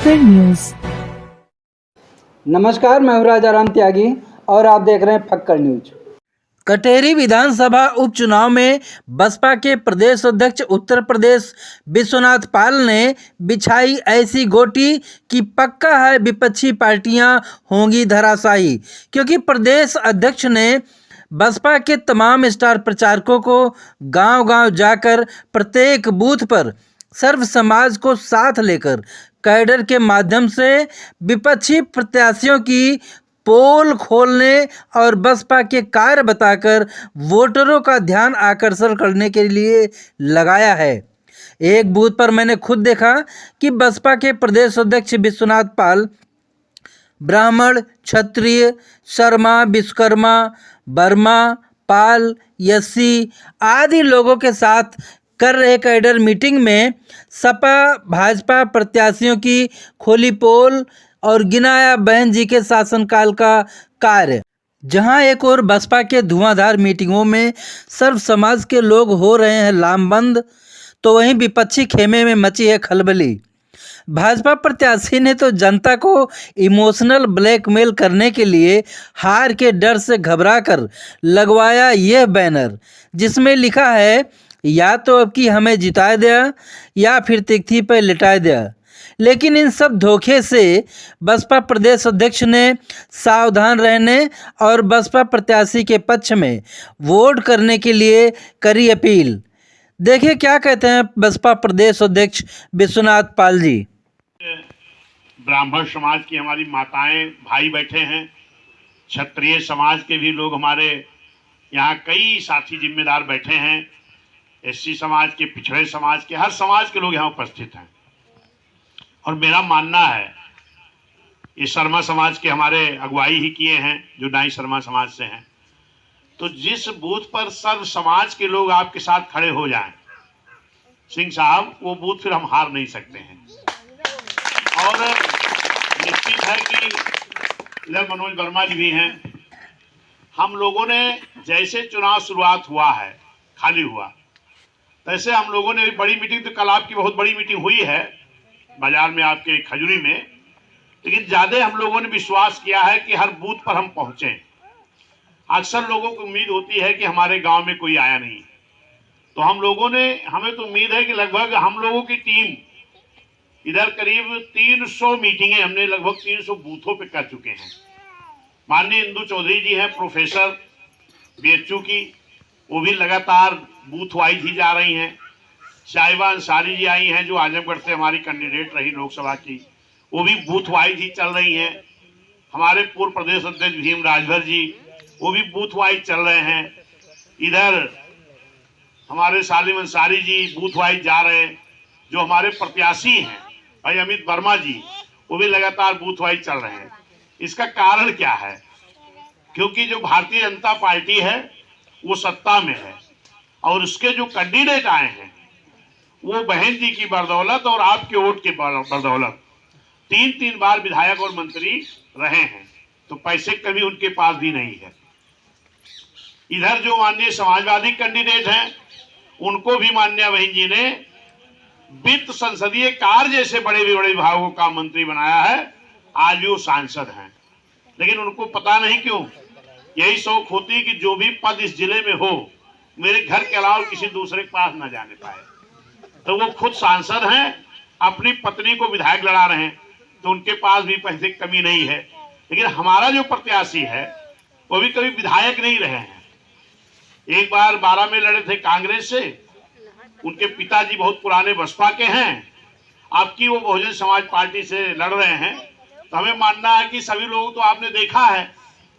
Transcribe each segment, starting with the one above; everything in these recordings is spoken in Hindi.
फक्कड़ न्यूज। नमस्कार, मैं हूं राजाराम त्यागी और आप देख रहे हैं फक्कड़ न्यूज। कटेरी विधानसभा उपचुनाव में बसपा के प्रदेश अध्यक्ष उत्तर प्रदेश विश्वनाथ पाल ने बिछाई ऐसी गोटी कि पक्का है विपक्षी पार्टियां होंगी धराशायी, क्योंकि प्रदेश अध्यक्ष ने बसपा के तमाम स्टार प्रचारकों को गांव-गांव जाकर प्रत्येक बूथ पर सर्व समाज को साथ लेकर कैडर के माध्यम से विपक्षी प्रत्याशियों की पोल खोलने और बसपा के कार्य बताकर वोटरों का ध्यान आकर्षण करने के लिए लगाया है। एक बूथ पर मैंने खुद देखा कि बसपा के प्रदेश अध्यक्ष विश्वनाथ पाल ब्राह्मण, क्षत्रिय, शर्मा, विश्वकर्मा, वर्मा, पाल, एससी आदि लोगों के साथ कर रहे कैडर मीटिंग में सपा भाजपा प्रत्याशियों की खोली पोल और गिनाया बहन जी के शासनकाल का कार्य। जहां एक और बसपा के धुआंधार मीटिंगों में सर्व समाज के लोग हो रहे हैं लामबंद, तो वहीं विपक्षी खेमे में मची है खलबली। भाजपा प्रत्याशी ने तो जनता को इमोशनल ब्लैकमेल करने के लिए हार के डर से घबराकर लगवाया यह बैनर, जिसमें लिखा है या तो अब की हमें जिता दिया या फिर तिकथी पर लिटा दिया। लेकिन इन सब धोखे से बसपा प्रदेश अध्यक्ष ने सावधान रहने और बसपा प्रत्याशी के पक्ष में वोट करने के लिए करी अपील। देखिए क्या कहते हैं बसपा प्रदेश अध्यक्ष विश्वनाथ पाल जी। ब्राह्मण समाज की हमारी माताएं भाई बैठे हैं, क्षत्रिय समाज के भी लोग हमारे यहाँ कई साथी जिम्मेदार बैठे हैं, एससी समाज के, पिछड़े समाज के, हर समाज के लोग यहाँ उपस्थित हैं। और मेरा मानना है ये शर्मा समाज के हमारे अगुवाई ही किए हैं जो नाई शर्मा समाज से हैं, तो जिस बूथ पर सर्व समाज के लोग आपके साथ खड़े हो जाएं सिंह साहब, वो बूथ फिर हम हार नहीं सकते हैं। और निश्चित है कि इधर मनोज वर्मा जी भी हैं। हम लोगों ने जैसे चुनाव शुरुआत हुआ है, खाली हुआ, तैसे हम लोगों ने बड़ी मीटिंग, तो कल आपकी बहुत बड़ी मीटिंग हुई है बाजार में आपके खजूरी में, लेकिन ज्यादा हम लोगों ने विश्वास किया है कि हर बूथ पर हम पहुंचे। अक्सर लोगों को उम्मीद होती है कि हमारे गांव में कोई आया नहीं, तो हमें तो उम्मीद है कि लगभग हम लोगों की टीम इधर करीब 300 मीटिंगें हमने लगभग 300 बूथों पे कर चुके हैं। माननीय इंदु चौधरी जी हैं प्रोफेसर बीएचयू की, वो भी लगातार बूथ वाइज ही जा रही हैं। शाहिबा अंसारी जी आई हैं जो आजमगढ़ से हमारी कैंडिडेट रही लोकसभा की, वो भी बूथ वाइज ही चल रही हैं। हमारे पूर्व प्रदेश अध्यक्ष भीम राजभर जी, वो भी बूथ वाइज चल रहे हैं। इधर हमारे सालिम अंसारी जी बूथ वाइज जा रहे हैं। जो हमारे प्रत्याशी हैं भाई अमित वर्मा जी, वो भी लगातार बूथ वाइज चल रहे हैं। इसका कारण क्या है? क्योंकि जो भारतीय जनता पार्टी है वो सत्ता में है और उसके जो कैंडिडेट आए हैं वो बहन जी की बदौलत और आपके वोट के बदौलत 3 बार विधायक और मंत्री रहे हैं, तो पैसे कभी उनके पास भी नहीं है। इधर जो माननीय समाजवादी कैंडिडेट हैं उनको भी माननीय बहन जी ने वित्त, संसदीय कार्य जैसे बड़े विभागों का मंत्री बनाया है, आज भी वो सांसद हैं। लेकिन उनको पता नहीं क्यों यही शौक होती है कि जो भी पद इस जिले में हो मेरे घर के अलावा किसी दूसरे के पास न जाने पाए। तो वो खुद सांसद हैं, अपनी पत्नी को विधायक लड़ा रहे हैं, तो उनके पास भी पैसे की कमी नहीं है। लेकिन हमारा जो प्रत्याशी है वो भी कभी विधायक नहीं रहे हैं। एक बार 12 में लड़े थे कांग्रेस से, उनके पिताजी बहुत पुराने बसपा के हैं, अब की वो बहुजन समाज पार्टी से लड़ रहे हैं। तो हमें मानना है कि सभी लोगों तो आपने देखा है,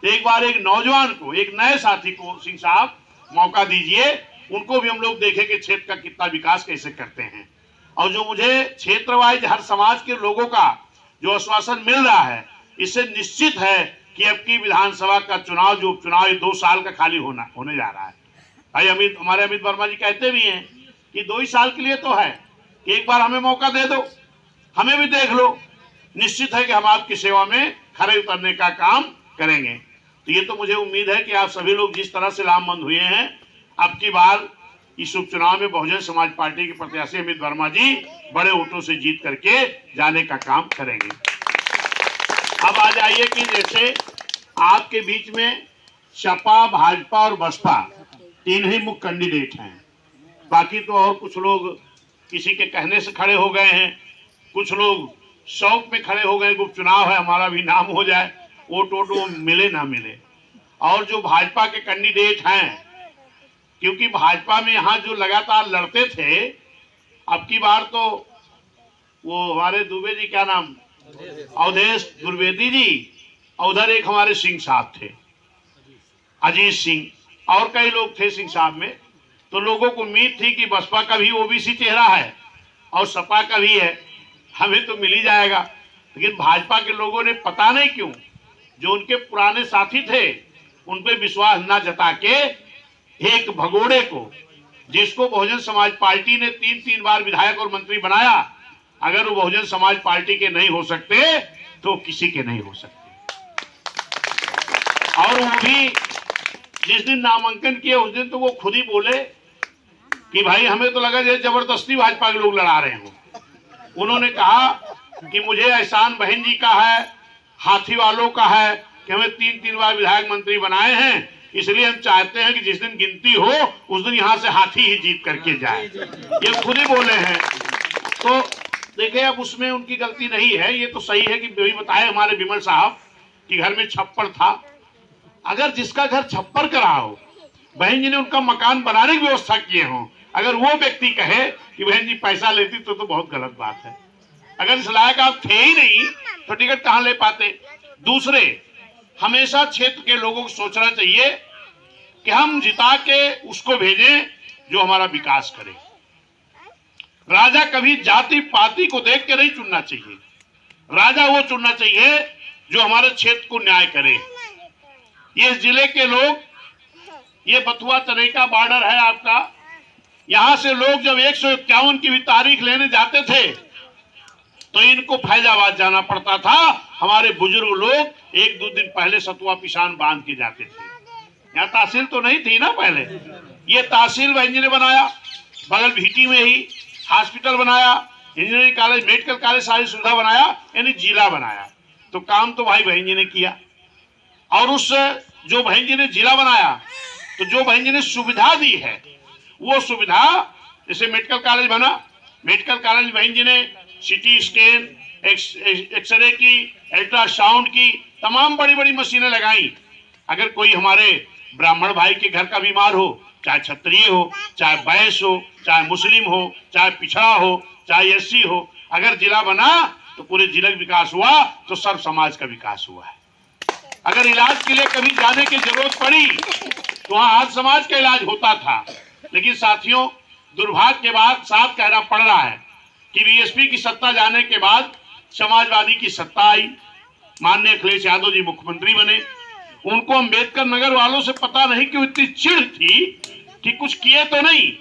तो एक बार एक नौजवान को, एक नए साथी को सिंह साहब मौका दीजिए, उनको भी हम लोग देखें कि क्षेत्र का कितना विकास कैसे करते हैं। और जो मुझे क्षेत्र वाइज हर समाज के लोगों का जो आश्वासन मिल रहा है, इससे निश्चित है कि अब की विधानसभा का चुनाव, जो उपचुनाव 2 साल का खाली होने जा रहा है। भाई हमारे अमित वर्मा जी कहते भी हैं कि 2 ही साल के लिए तो है, कि एक बार हमें मौका दे दो, हमें भी देख लो। निश्चित है कि हम आपकी सेवा में खरे उतरने का काम करेंगे। तो ये तो मुझे उम्मीद है कि आप सभी लोग जिस तरह से लामबंद हुए हैं, अब की बार इस उपचुनाव में बहुजन समाज पार्टी के प्रत्याशी अमित वर्मा जी बड़े वोटों से जीत करके जाने का काम करेंगे। अब आ जाइए कि जैसे आपके बीच में सपा, भाजपा और बसपा तीन ही मुख्य कैंडिडेट हैं। बाकी तो और कुछ लोग किसी के कहने से खड़े हो गए हैं, कुछ लोग शौक में खड़े हो गए, उपचुनाव है हमारा भी नाम हो जाए, वोट वो मिले ना मिले। और जो भाजपा के कैंडिडेट हैं, क्योंकि भाजपा में यहाँ जो लगातार लड़ते थे, अब की बार तो वो हमारे दुबे जी, क्या नाम, अवधेश द्विवेदी जी, उधर एक हमारे सिंह साहब थे, अजीत सिंह, और कई लोग थे सिंह साहब में। तो लोगों को उम्मीद थी कि बसपा का भी ओबीसी चेहरा है और सपा का भी है, हमें तो मिल ही जाएगा। लेकिन भाजपा के लोगों ने पता नहीं क्यों जो उनके पुराने साथी थे उन पे विश्वास न जता के एक भगोड़े को, जिसको बहुजन समाज पार्टी ने 3 बार विधायक और मंत्री बनाया, अगर वो बहुजन समाज पार्टी के नहीं हो सकते तो किसी के नहीं हो सकते। और वो भी जिस दिन नामांकन किए उस दिन तो वो खुद ही बोले कि भाई हमें तो लगा जैसे जबरदस्ती भाजपा के लोग लड़ा रहे हो। उन्होंने कहा कि मुझे एहसान बहन जी का है, हाथी वालों का है कि हमें 3 बार विधायक मंत्री बनाए हैं, इसलिए हम चाहते हैं कि जिस दिन गिनती हो उस दिन यहाँ से हाथी ही जीत करके जाए। ये खुद ही बोले हैं। तो देखिए, अब उसमें उनकी गलती नहीं है, ये तो सही है कि वही बताए हमारे विमल साहब कि घर में छप्पर था। अगर जिसका घर छप्पर का रहा हो, बहन जी ने उनका मकान बनाने की व्यवस्था किए हो, अगर वो व्यक्ति कहे कि बहन जी पैसा लेती तो बहुत गलत बात है। अगर इस लायक आप थे ही नहीं तो टिकट कहां ले पाते। दूसरे, हमेशा क्षेत्र के लोगों को सोचना चाहिए कि हम जिता के उसको भेजें जो हमारा विकास करे। राजा कभी जाति पाति को देख के नहीं चुनना चाहिए, राजा वो चुनना चाहिए जो हमारे क्षेत्र को न्याय करे। ये जिले के लोग, ये बथुआ तरेका बॉर्डर है आपका, यहां से लोग जब 151 की भी तारीख लेने जाते थे तो इनको फैजाबाद जाना पड़ता था। हमारे बुजुर्ग लोग 1-2 दिन पहले सतुआ पिसान बांध के जाते थे। यहाँ तहसील तो नहीं थी ना पहले, ये तहसील बहन जी ने बनाया, बगल भीटी में ही हॉस्पिटल बनाया, इंजीनियरिंग कॉलेज, मेडिकल कॉलेज, सारी सुविधा बनाया, यानी जिला बनाया। तो काम तो भाई बहन जी ने किया। और उस जो बहन जी ने जिला बनाया तो जो बहन जी ने सुविधा दी है वो सुविधा, जैसे मेडिकल कॉलेज बना, मेडिकल कॉलेज बहन जी ने सिटी स्कैन, एक्सरे की, अल्ट्रासाउंड की तमाम बड़ी बड़ी मशीनें लगाई। अगर कोई हमारे ब्राह्मण भाई के घर का बीमार हो, चाहे क्षत्रिय हो, चाहे वैश्य हो, चाहे मुस्लिम हो, चाहे पिछड़ा हो, चाहे एससी हो, अगर जिला बना तो पूरे जिले का विकास हुआ तो सर्व समाज का विकास हुआ है। अगर इलाज के लिए कभी जाने की जरूरत पड़ी तो वहां हर समाज का इलाज होता था। लेकिन साथियों, दुर्भाग्य के बाद साथ कहना पड़ रहा है कि बीएसपी की सत्ता जाने के बाद समाजवादी की सत्ता आई, माननीय अखिलेश यादव जी मुख्यमंत्री बने। उनको अम्बेडकर नगर वालों से पता नहीं क्यों इतनी चिढ़ थी कि कुछ किए तो नहीं,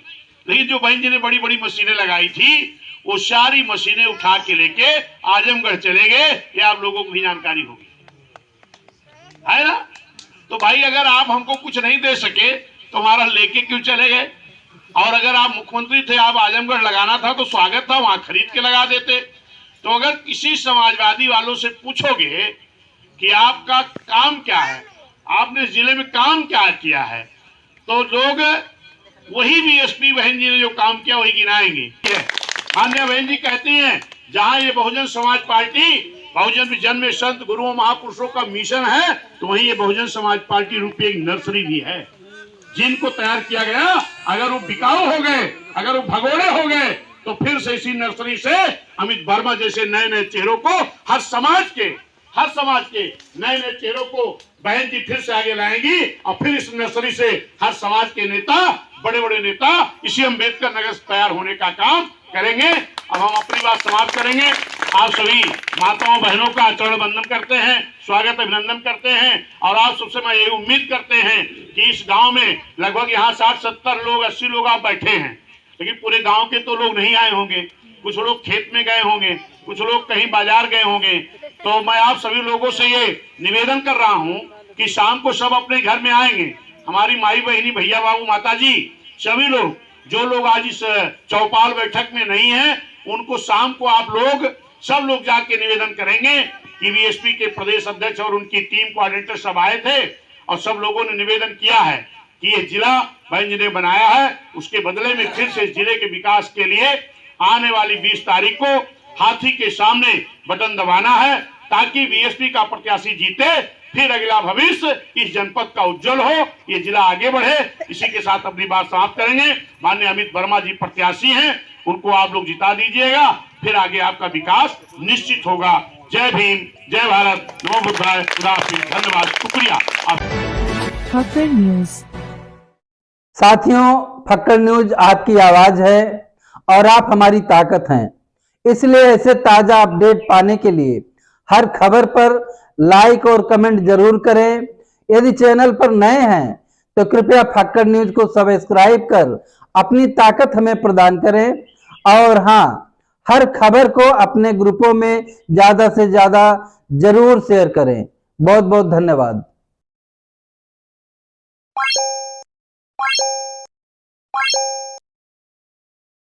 लेकिन जो बहन जी ने बड़ी बड़ी मशीनें लगाई थी वो सारी मशीनें उठा के लेके आजमगढ़ चले गए। ये आप लोगों को भी जानकारी होगी, है ना। तो भाई अगर आप हमको कुछ नहीं दे सके तो हमारा लेके क्यों चले गए। और अगर आप मुख्यमंत्री थे, आप आजमगढ़ लगाना था तो स्वागत था, वहां खरीद के लगा देते। तो अगर किसी समाजवादी वालों से पूछोगे कि आपका काम क्या है, आपने जिले में काम क्या किया है, तो लोग वही बीएसपी बहन जी ने जो काम किया वही गिनाएंगे। माननीय बहन जी कहती हैं जहां ये बहुजन समाज पार्टी बहुजन जन्म संत गुरुओं महापुरुषों का मिशन है, तो वहीं ये बहुजन समाज पार्टी रूपी एक नर्सरी भी है जिनको तैयार किया गया। अगर वो बिकाऊ हो गए, अगर वो भगोड़े हो गए तो फिर से इसी नर्सरी से अमित वर्मा जैसे नए नए चेहरों को, हर समाज के नए नए चेहरों को बहन जी फिर से आगे लाएंगी और फिर इस नर्सरी से हर समाज के नेता, बड़े बड़े नेता इसी अम्बेडकर नगर से तैयार होने का काम करेंगे। अब हम अपनी बात समाप्त करेंगे। आप सभी माताओं बहनों का चरण वंदन करते हैं, स्वागत अभिनंदन करते हैं और आप सबसे मैं यही उम्मीद करते हैं कि इस गांव में लगभग यहाँ 60-70 लोग, 80 लोग आप बैठे हैं, लेकिन पूरे गांव के तो लोग नहीं आए होंगे, कुछ लोग खेत में गए होंगे, कुछ लोग कहीं बाजार गए होंगे। तो मैं आप सभी लोगों से ये निवेदन कर रहा हूँ कि शाम को सब अपने घर में आएंगे, हमारी माई बहनी, भैया बाबू, माता जी सभी लोग जो लोग आज इस चौपाल बैठक में नहीं है, उनको शाम को आप लोग सब लोग जाके निवेदन करेंगे कि बीएसपी के प्रदेश अध्यक्ष और उनकी टीम कोऑर्डिनेटर सब आए थे और सब लोगों ने निवेदन किया है कि ये जिला भाई ने बनाया है, उसके बदले में फिर से इस जिले के विकास के लिए आने वाली 20 तारीख को हाथी के सामने बटन दबाना है ताकि बीएसपी का प्रत्याशी जीते, फिर अगला भविष्य इस जनपद का उज्जवल हो, ये जिला आगे बढ़े। इसी के साथ अपनी बात समाप्त करेंगे। माननीय अमित वर्मा जी प्रत्याशी हैं, उनको आप लोग जिता दीजिएगा, फिर आगे आपका विकास निश्चित होगा। जय भीम, जय भारत, नमो बुद्धाय, खुदा हाफिज, धन्यवाद, शुक्रिया। फक्कर न्यूज। साथियों, फक्कर न्यूज आपकी आवाज है और आप हमारी ताकत हैं। इसलिए ऐसे ताजा अपडेट पाने के लिए हर खबर पर लाइक और कमेंट जरूर करें। यदि चैनल पर नए हैं तो कृपया फक्कर न्यूज को सब्सक्राइब कर अपनी ताकत हमें प्रदान करें। और हाँ, हर खबर को अपने ग्रुपों में ज्यादा से ज्यादा जरूर शेयर करें। बहुत बहुत धन्यवाद।